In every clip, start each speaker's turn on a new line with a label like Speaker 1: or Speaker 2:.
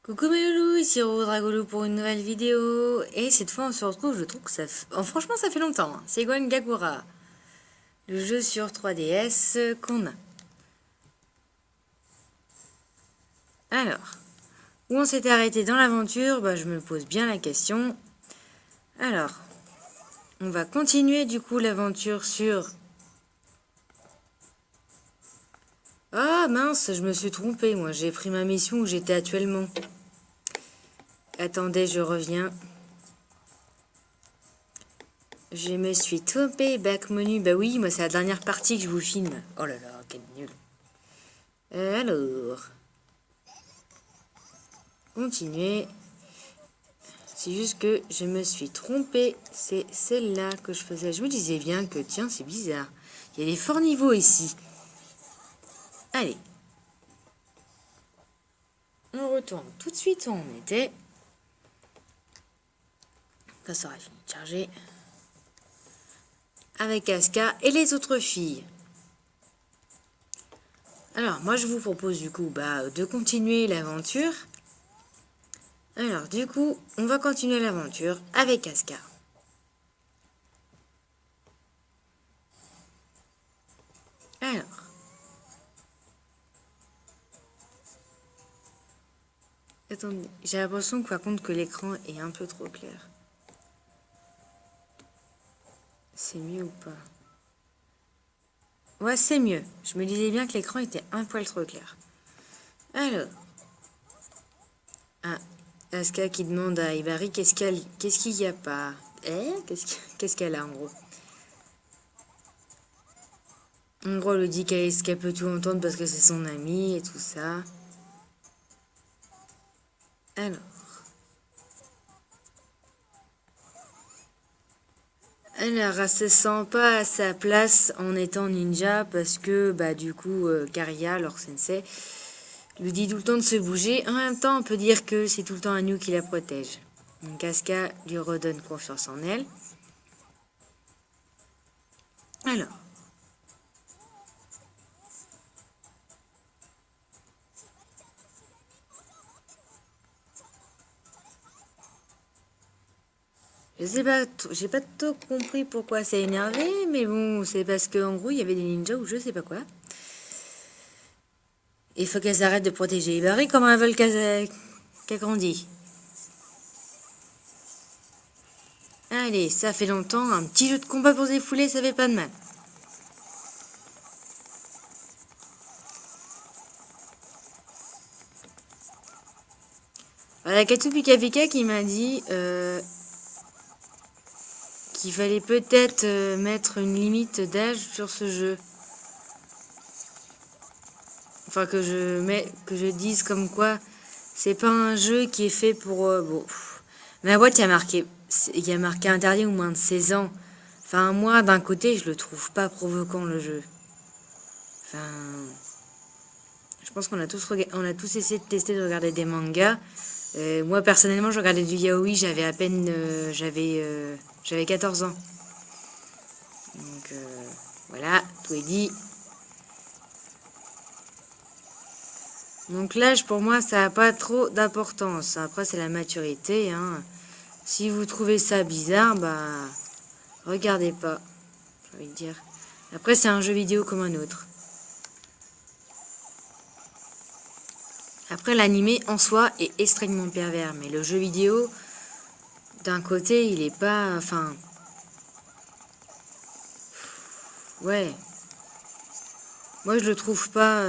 Speaker 1: Coucou mes loulous, ici Roro Dragolou pour une nouvelle vidéo. Et cette fois on se retrouve, je trouve que ça fait... franchement ça fait longtemps. C'est Gwen Gagura, le jeu sur 3DS qu'on a. Alors, où on s'était arrêté dans l'aventure, je me pose bien la question. Alors, on va continuer du coup l'aventure sur... Ah mince, je me suis trompée, moi j'ai pris ma mission où j'étais actuellement. Attendez, je reviens. Je me suis trompée, back menu. Bah oui, moi c'est la dernière partie que je vous filme. Oh là là, quel nul. Alors, continuer. C'est juste que je me suis trompée. C'est celle-là que je faisais. Je me disais bien que, tiens, c'est bizarre. Il y a des forts niveaux ici. Allez. On retourne tout de suite où on était. Quand ça aura fini de charger. Avec Aska et les autres filles. Alors, moi je vous propose du coup de continuer l'aventure. Alors, du coup, on va continuer l'aventure avec Aska. Alors. Attendez, j'ai l'impression par contre que l'écran est un peu trop clair. C'est mieux ou pas? Ouais, c'est mieux. Je me disais bien que l'écran était un poil trop clair. Alors. Ah, Aska qui demande à Ibari qu'est-ce qu'il y a pas. Qu'est-ce qu'elle a en gros? En gros, elle lui dit qu'elle peut tout entendre parce que c'est son amie et tout ça. Alors. Elle se sent pas à sa place en étant ninja parce que du coup Karia, leur sensei, lui dit tout le temps de se bouger. En même temps, on peut dire que c'est tout le temps Anu qui la protège. Donc Aska lui redonne confiance en elle. Alors. Je sais pas, j'ai pas tout compris pourquoi c'est énervé, mais bon, c'est parce qu'en gros, il y avait des ninjas ou je sais pas quoi. Il faut qu'elles arrêtent de protéger Ibari comme elles veulent qu'elle grandisse. Allez, ça fait longtemps, un petit jeu de combat pour se défouler, ça fait pas de mal. Voilà, Katsu Pika Pika qui m'a dit qu'il fallait peut-être mettre une limite d'âge sur ce jeu. Enfin, que je dise comme quoi c'est pas un jeu qui est fait pour... bon, la boîte, il y a marqué interdit au moins de 16 ans. Enfin, moi, d'un côté, je le trouve pas provoquant, le jeu. Enfin... Je pense qu'on a tous essayé de tester de regarder des mangas. Moi, personnellement, je regardais du yaoi, j'avais à peine... j'avais 14 ans. Donc, voilà, tout est dit. Donc l'âge, pour moi, ça n'a pas trop d'importance. Après, c'est la maturité. Hein. Si vous trouvez ça bizarre, regardez pas, j'ai envie de dire. Après, c'est un jeu vidéo comme un autre. Après, l'animé en soi est extrêmement pervers. Mais le jeu vidéo, d'un côté, il est pas... Enfin... Ouais. Moi, je le trouve pas...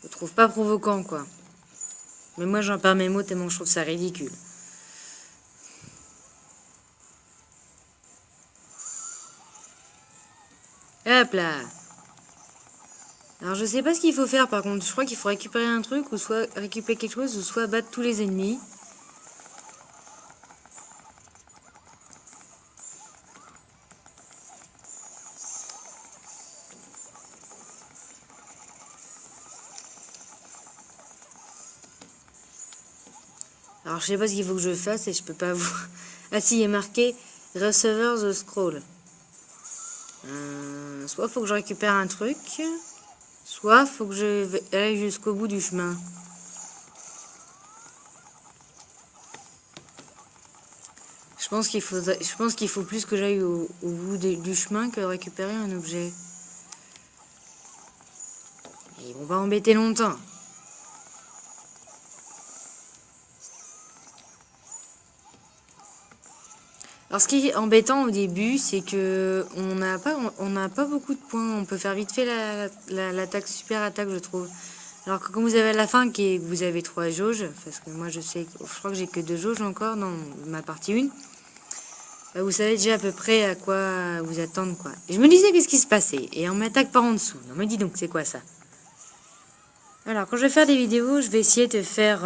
Speaker 1: Je le trouve pas provoquant, quoi. Mais moi, j'en perds mes mots tellement je trouve ça ridicule. Hop là. Alors, je sais pas ce qu'il faut faire, par contre. Je crois qu'il faut récupérer un truc, ou soit récupérer quelque chose, ou soit battre tous les ennemis. Alors, je sais pas ce qu'il faut que je fasse et je peux pas vous... Ah si, il est marqué Receiver the Scroll. soit faut que je récupère un truc, soit faut que je aille jusqu'au bout du chemin. Je pense qu'il faut plus que j'aille au bout du chemin que de récupérer un objet. Et ils vont pas embêter longtemps. Alors ce qui est embêtant au début, c'est que on n'a pas beaucoup de points. On peut faire vite fait l'attaque, super attaque, je trouve. Alors que quand vous avez à la fin, vous avez 3 jauges, parce que moi je crois que j'ai que 2 jauges encore dans ma partie 1. Bah, vous savez déjà à peu près à quoi vous attendre, quoi. Et je me disais qu'est-ce qui se passait, et on m'attaque par en dessous. Non mais dis donc, c'est quoi ça? Alors quand je vais faire des vidéos, je vais essayer de faire...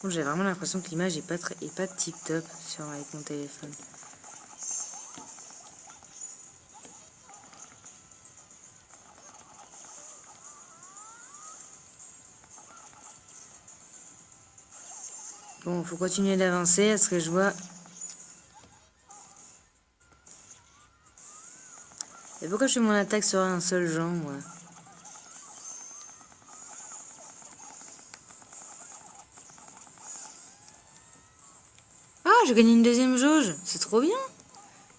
Speaker 1: Bon, j'ai vraiment l'impression que l'image est pas tip top avec mon téléphone. Bon, faut continuer d'avancer à ce que je vois. Et pourquoi je fais mon attaque sur un seul genre, moi? Ah, j'ai gagné une 2e jauge. C'est trop bien.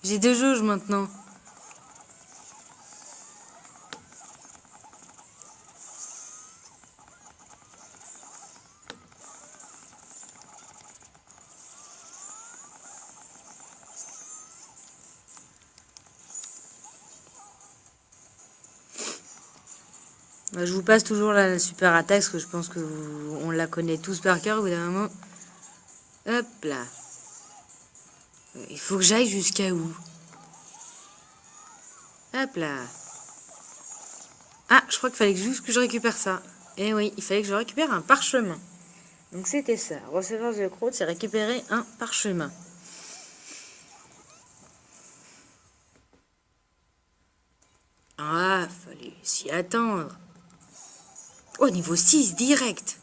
Speaker 1: J'ai 2 jauges maintenant. Bah, je vous passe toujours la super attaque, parce que je pense que on la connaît tous par cœur au bout d'un moment. Hop là. Il faut que j'aille jusqu'à où? Hop là. Ah, je crois qu'il fallait juste que je récupère ça. Eh oui, il fallait que je récupère un parchemin. Donc c'était ça. Recevoir de croûte, c'est récupérer un parchemin. Ah, fallait s'y attendre. Oh, niveau 6, direct.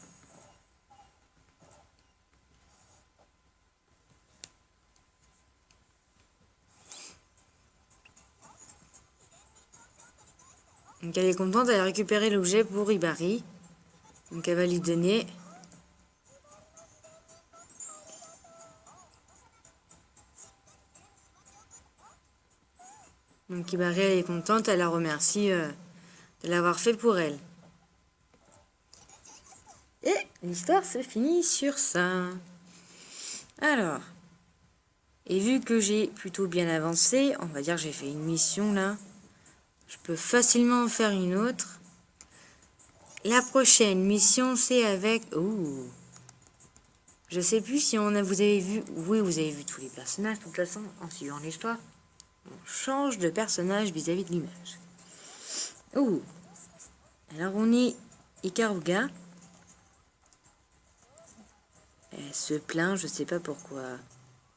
Speaker 1: Donc elle est contente, elle a récupéré l'objet pour Ibari. Donc elle va lui donner. Donc Ibari, elle est contente, elle la remercie de l'avoir fait pour elle. Et l'histoire se finit sur ça. Alors, et vu que j'ai plutôt bien avancé, on va dire que j'ai fait une mission là. Je peux facilement en faire une autre. La prochaine mission, c'est avec... Ouh. Je sais plus si vous avez vu... Oui, vous avez vu tous les personnages. De toute façon, en suivant l'histoire, on change de personnage vis-à-vis de l'image. Ouh. Alors, on est Ikaruga. Elle se plaint, je sais pas pourquoi.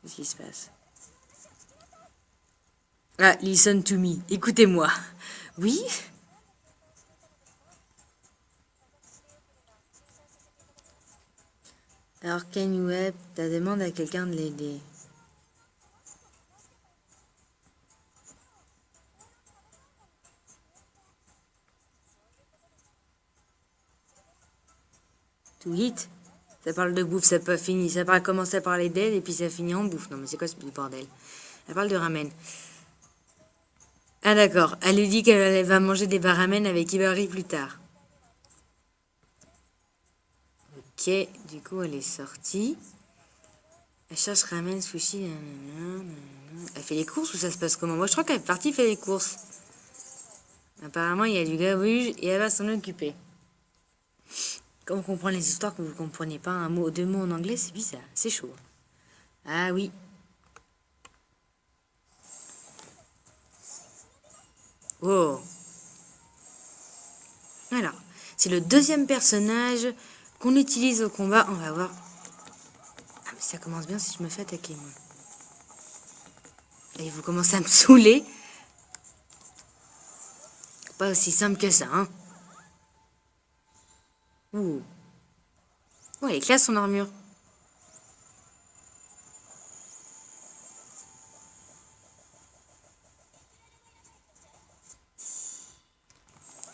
Speaker 1: Qu'est-ce qui se passe? Ah, listen to me. Écoutez-moi. Oui? Alors, can you help? Ta demande à quelqu'un de l'aider. To eat? Ça parle de bouffe, ça peut finir. Ça parle commencer par les d'aide et puis ça finit en bouffe. Non, mais c'est quoi ce bordel? Elle parle de ramen. Ah d'accord, elle lui dit qu'elle va manger des ramen avec Ibari plus tard. Ok, du coup elle est sortie. Elle cherche ramen, sushi. Elle fait les courses ou ça se passe comment? Moi je crois qu'elle est partie faire les courses. Apparemment il y a du gabuge et elle va s'en occuper. Quand on comprend les histoires que vous ne comprenez pas un mot, 2 mots en anglais, c'est bizarre, c'est chaud. Ah oui. Oh. Alors, c'est le 2e personnage qu'on utilise au combat. On va voir. Ah, mais ça commence bien si je me fais attaquer, moi. Et vous commencez à me saouler. Pas aussi simple que ça, hein. Ouh. Oh, elle est classe son armure.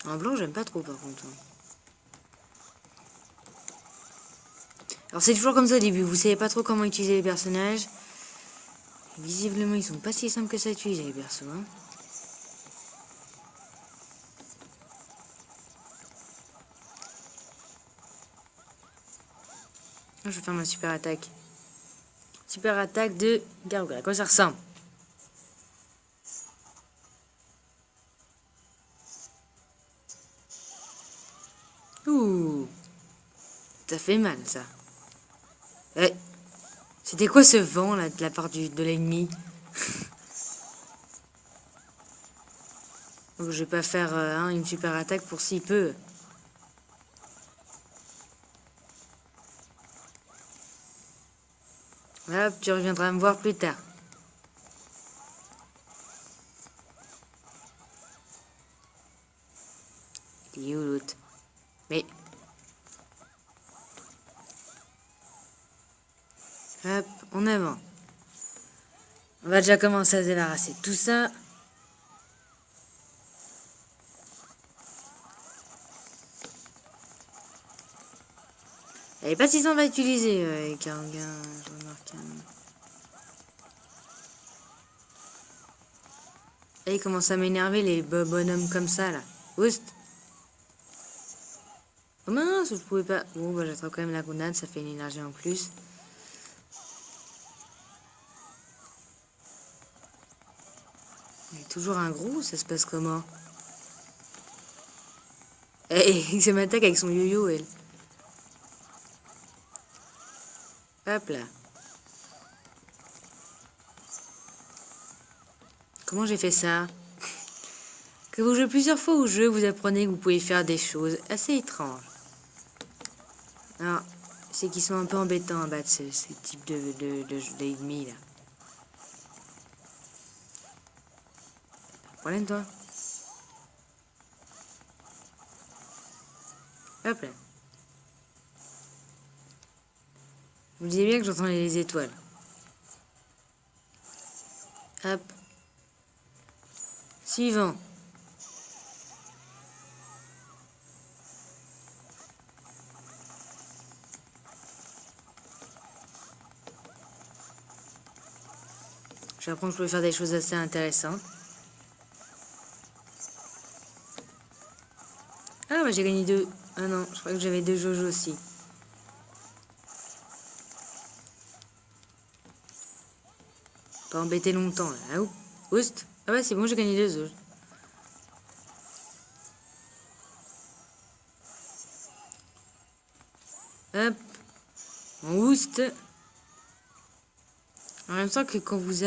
Speaker 1: En blanc, j'aime pas trop par contre. Alors c'est toujours comme ça au début, vous savez pas trop comment utiliser les personnages. Visiblement, ils sont pas si simples que ça à utiliser les persos. Hein. Je vais faire ma super attaque. Super attaque de Gargoyle. À quoi ça ressemble? Ouh, ça fait mal ça. Eh, c'était quoi ce vent là de la part de l'ennemi? Donc je vais pas faire une super attaque pour si peu. Hop, tu reviendras me voir plus tard. Il est où l'autre? Mais... Hop, en avant. On va déjà commencer à se débarrasser de tout ça. Elle est pas si simple à utiliser avec un gain, je remarque. Là, il commence à m'énerver les bonhommes comme ça là. Oust. Oh mince, je pouvais pas. Bon, bah j'attrape quand même la grenade, ça fait une énergie en plus. Il y a toujours un gros, ça se passe comment? Eh, ça m'attaque avec son yo-yo, elle. Hop là. Comment j'ai fait ça? Que vous jouez plusieurs fois au jeu, vous apprenez que vous pouvez faire des choses assez étranges. Alors, c'est qu'ils sont un peu embêtants à battre ces types d'ennemis là. Problème toi? Hop là. Vous disiez bien que j'entendais les étoiles. Hop. Suivant. J'apprends que je peux faire des choses assez intéressantes. Ah bah j'ai gagné 2. Ah non, je crois que j'avais 2 Jojo aussi. Pas embêter longtemps là. Ah, oust. Ah ouais c'est bon, j'ai gagné 2 Jojo. Hop. On oust. En même temps que quand vous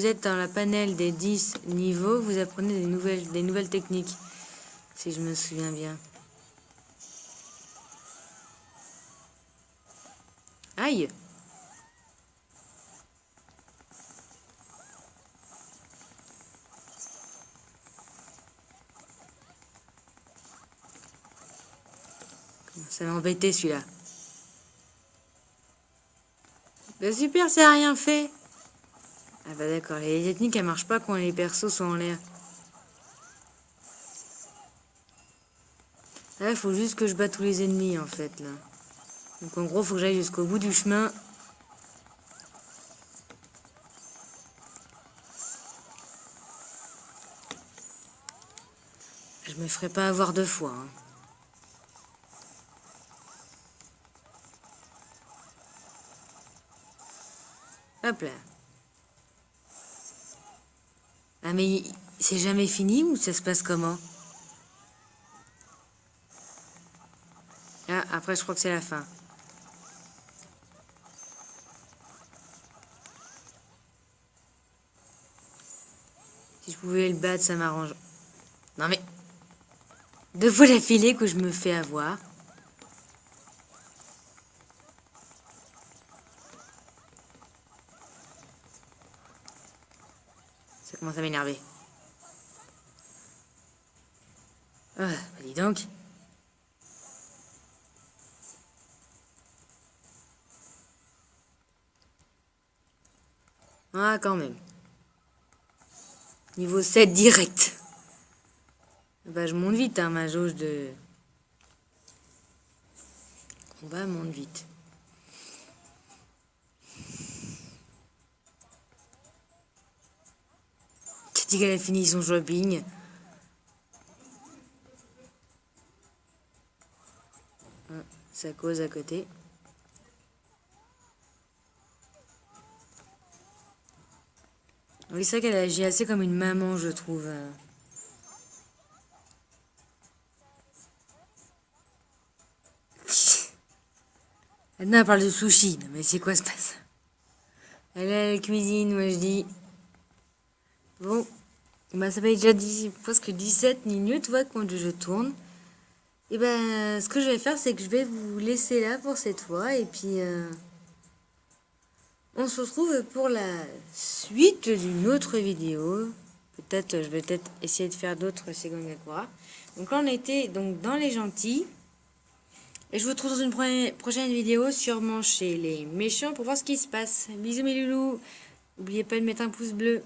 Speaker 1: êtes dans la panel des 10 niveaux, vous apprenez des nouvelles techniques. Si je me souviens bien. Aïe! Ça m'a embêté celui-là. Bah super, ça a rien fait. Ah bah d'accord, les techniques elles marchent pas quand les persos sont en l'air. Là, il faut juste que je batte tous les ennemis en fait là. Donc en gros, faut que j'aille jusqu'au bout du chemin. Je me ferai pas avoir 2 fois. Hein. Hop là. Ah mais c'est jamais fini ou ça se passe comment? Ah, après je crois que c'est la fin. Si je pouvais le battre, ça m'arrange. Non mais... 2 fois d'affilée que je me fais avoir. Ça commence à m'énerver. Ah, bah dis donc. Ah, quand même. Niveau 7 direct. Bah, je monte vite, hein, ma jauge de... combat monte vite. Tu dis qu'elle a fini son shopping. Ça cause à côté. Oui, c'est vrai qu'elle agit assez comme une maman, je trouve. Maintenant, elle parle de sushi. Non, mais c'est quoi ce passe? Elle cuisine, moi je dis. Bon, bah, ça fait déjà presque 17 minutes, ouais, quand je tourne. Et ben, ce que je vais faire, c'est que je vais vous laisser là pour cette fois. Et puis, on se retrouve pour la suite d'une autre vidéo. Peut-être, je vais peut-être essayer de faire d'autres Segon Gakura. Donc là, on était donc dans les gentils. Et je vous retrouve dans une prochaine vidéo, sûrement chez les méchants, pour voir ce qui se passe. Bisous mes loulous. N'oubliez pas de mettre un pouce bleu.